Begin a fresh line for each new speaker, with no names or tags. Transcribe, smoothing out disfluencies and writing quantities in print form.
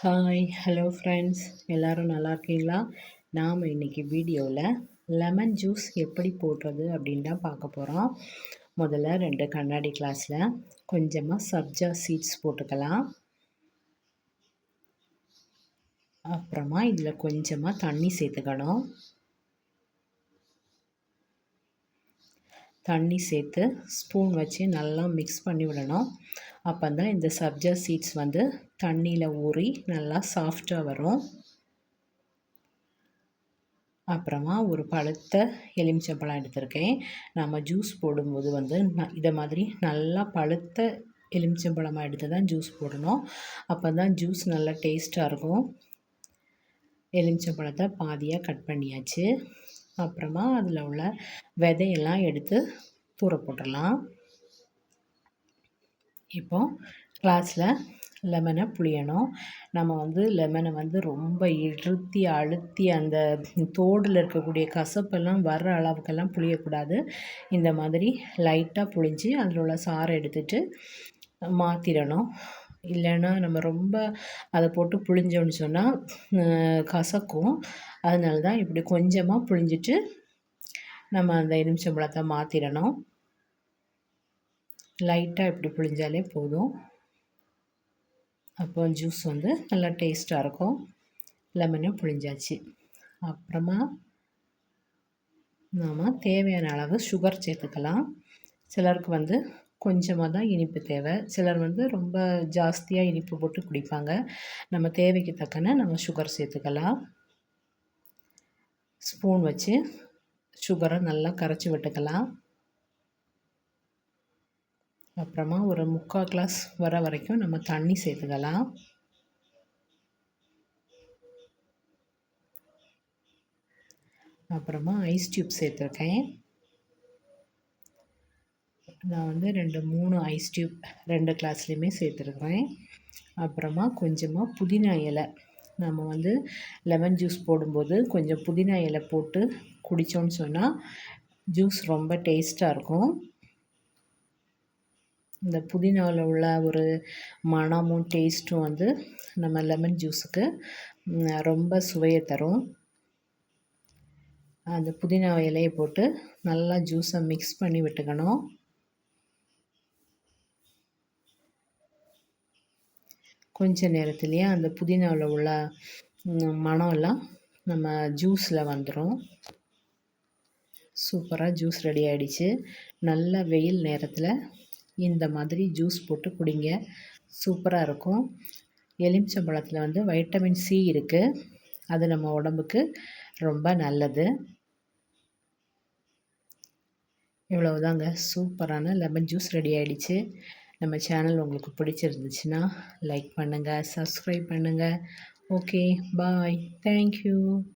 Hi hello friends, எல்லோரும் நல்லா இருக்கீங்களா? நாம் இன்றைக்கி வீடியோவில் லெமன் ஜூஸ் எப்படி போடுறது அப்படின்னு தான் பார்க்க போகிறோம். முதல்ல 2 கண்ணாடி கிளாஸில் கொஞ்சமாக சப்ஜா சீட்ஸ் போட்டுக்கலாம். அப்புறமா இதில் கொஞ்சமாக தண்ணி சேர்த்துக்கணும். தண்ணி சேர்த்து ஸ்பூன் வச்சு நல்லா மிக்ஸ் பண்ணி விடணும். அப்போ தான் இந்த சப்ஜா சீட்ஸ் வந்து தண்ணியில் ஊறி நல்லா சாஃப்டாக வரும். அப்புறமா ஒரு பழுத்த எலுமிச்சம்பழம் எடுத்திருக்கேன். நம்ம ஜூஸ் போடும்போது வந்து இதை மாதிரி நல்லா பழுத்த எலுமிச்சம்பழமாக எடுத்து தான் ஜூஸ் போடணும். அப்போ தான் ஜூஸ் நல்லா டேஸ்ட்டாக இருக்கும். எலுமிச்சம்பழத்தை பாதியாக கட் பண்ணியாச்சு. அப்புறமா அதில் உள்ள விதையெல்லாம் எடுத்து தூர போட்டுடலாம். இப்போது கிளாஸில் லெமனை புழியணும். நம்ம வந்து லெமனை வந்து ரொம்ப அழுத்தி அந்த தோடில் இருக்கக்கூடிய கசப்பெல்லாம் வர்ற அளவுக்கெல்லாம் புழியக்கூடாது. இந்த மாதிரி லைட்டாக புழிஞ்சு அதில் உள்ள சாறை எடுத்துகிட்டு மாற்றிடணும். இல்லைன்னா நம்ம ரொம்ப அதை போட்டு புழிஞ்சோன்னு சொன்னால் கசக்கும். அதனால தான் இப்படி கொஞ்சமாக புழிஞ்சிட்டு நம்ம அந்த எலுமிச்சம்பழத்தை மாற்றிடணும். லைட்டாக இப்படி புழிஞ்சாலே போதும். அப்போ ஜூஸ் வந்து நல்லா டேஸ்ட்டாக இருக்கும். லெமனை புழிஞ்சாச்சு. அப்புறமா நாம் தேவையான அளவு சுகர் சேர்த்துக்கலாம். சிலருக்கு வந்து கொஞ்சமாக தான் இனிப்பு தேவை. சிலர் வந்து ரொம்ப ஜாஸ்தியாக இனிப்பு போட்டு குடிப்பாங்க. நம்ம தேவைக்கு தக்கன நம்ம சுகர் சேர்த்துக்கலாம். ஸ்பூன் வச்சு சுகரை நல்லா கரைச்சி விட்டுக்கலாம். அப்புறமா ஒரு 3/4 கிளாஸ் வர வரைக்கும் நம்ம தண்ணி சேர்த்துக்கலாம். அப்புறமா ஐஸ் டியூப் சேர்த்துருக்கேன். நான் வந்து 3 ஐஸ் டியூப் 2 கிளாஸ்லேயுமே சேர்த்துருக்குறேன். அப்புறமா கொஞ்சமாக புதினா இலை, நம்ம வந்து லெமன் ஜூஸ் போடும்போது கொஞ்சம் புதினா இலை போட்டு குடித்தோன்னு சொன்னால் ஜூஸ் ரொம்ப டேஸ்ட்டாக இருக்கும். இந்த புதினாவில் உள்ள ஒரு மணமும் டேஸ்ட்டும் வந்து நம்ம லெமன் ஜூஸுக்கு ரொம்ப சுவையை தரும். அந்த புதினா இலையை போட்டு நல்லா ஜூஸை மிக்ஸ் பண்ணி விட்டுக்கணும். கொஞ்ச நேரத்துலேயே அந்த புதினாவில் உள்ள மணம்லாம் நம்ம ஜூஸில் வந்துடும். சூப்பராக ஜூஸ் ரெடி ஆகிடுச்சு. நல்ல வெயில் நேரத்தில் இந்த மாதிரி ஜூஸ் போட்டு குடிங்க, சூப்பராக இருக்கும். எலுமிச்சம்பழத்தில் வந்து வைட்டமின் சி இருக்குது. அது நம்ம உடம்புக்கு ரொம்ப நல்லது. இவ்வளவுதாங்க, சூப்பரான லெமன் ஜூஸ் ரெடி ஆகிடுச்சு. நம்ம சேனல் உங்களுக்கு பிடிச்சிருந்துச்சுன்னா லைக் பண்ணுங்கள், சப்ஸ்கிரைப் பண்ணுங்கள். ஓகே, பாய், தேங்க்யூ.